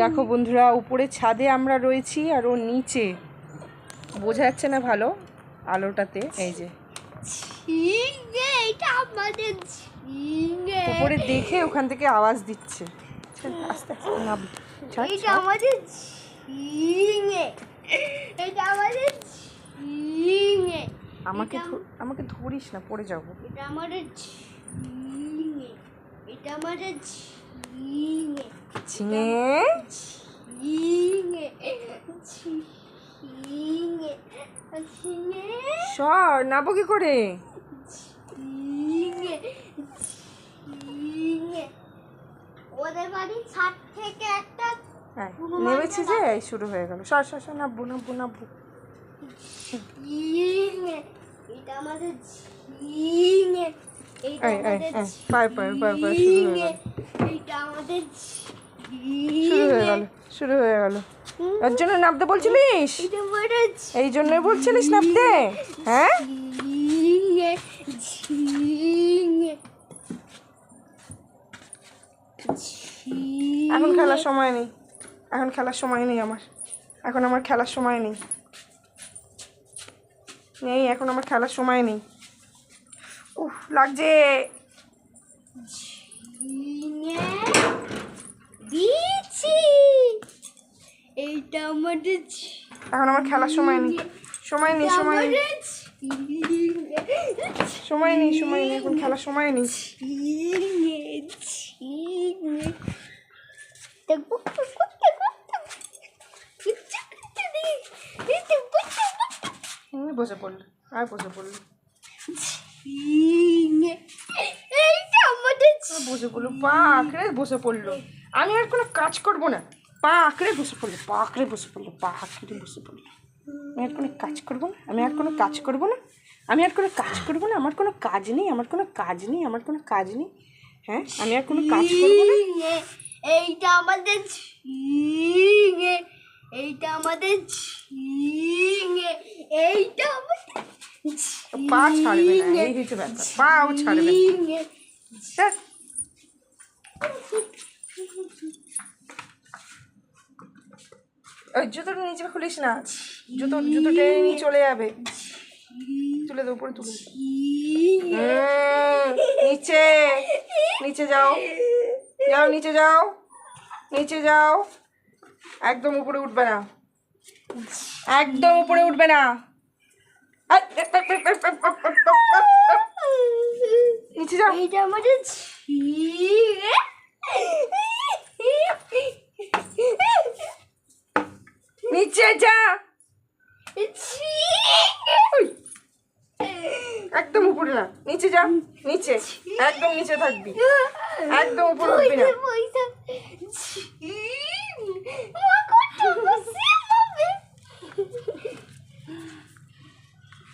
দেখো বন্ধুরা, উপরে ছাদে আমরা রয়েছি আর ও নিচে, বোঝা যাচ্ছে না ভালো আলোটাতে। এই যে উপরে দেখে ওখান থেকে আওয়াজ দিচ্ছে। আস্তে আস্তে নাম আমাকে আমাকে ধরিস না, পড়ে যাবো। ঝিঙে সর নাবো কি করে? ওদের বাড়ির ছাদ থেকে একটা নেমেছে যে শুরু হয়ে গেল। সর সর সর, নাববো নাববো নাববো। এটা আমাদের ঝিঙে, এটা আমাদের পায় পায় পায় পায় শুরু হয়ে গেল। এটা আমাদের শুরু হয়ে গেল। এর জন্য নামতে বলছিলিস? এই জন্যই বলছিলিস নামতে? হ্যাঁ, এখন খেলার সময় নেই, এখন খেলার সময় নেই আমার, এখন আমার খেলার সময় নেই, এখন আমার খেলার সময় নেই। উফ লাগছে। এইটা আমাদের এখন আমার খেলার সময় নেই, সময় নেই, সময় নেই, সময় নেই, সময় নেই, এখন খেলার সময় নেই। বসে পড়লো, আর বসে পড়লো, বসে পড়লো, পা আঁকড়ে বসে পড়লো। আমি আর কোনো কাজ করবো না, পা আঁকড়ে বসে পড়লো, পা আঁকড়ে বসে পড়লো, পা আঁকড়ে বসে পড়লো। আমি আর কোনো কাজ করবো না, আমি আর কোনো কাজ করবো না, আমি আর কোনো কাজ করবো না, আমার কোনো কাজ নেই, আমার কোনো কাজ নেই, আমার কোনো কাজ নেই। হ্যাঁ, আমি আর কোনো কাজ করবো না। এইটা আমাদের ঝিঙে, এইটা আমাদের ঝিঙে, এইটা আমাদের পা ছাড়বে না, এই হচ্ছে ব্যাপার, পাও ছাড়বে না। ওই জুতোটা নিচে খুলিস না, জুতো টেনে নিয়ে চলে যাবে। তুলে দেবো, উপরে তুলে নিচে, নিচে যাও, যাও নিচে যাও, নিচে যাও, একদম উপরে উঠবে না, একদম উপরে উঠবে না। নিচে যাও। এইটা আমাদের ঝিঙে, নিচে যা, একদম উপরে না, নিচে যা, নিচে, একদম নিচে থাকবি, একদম উপরে উঠবি না।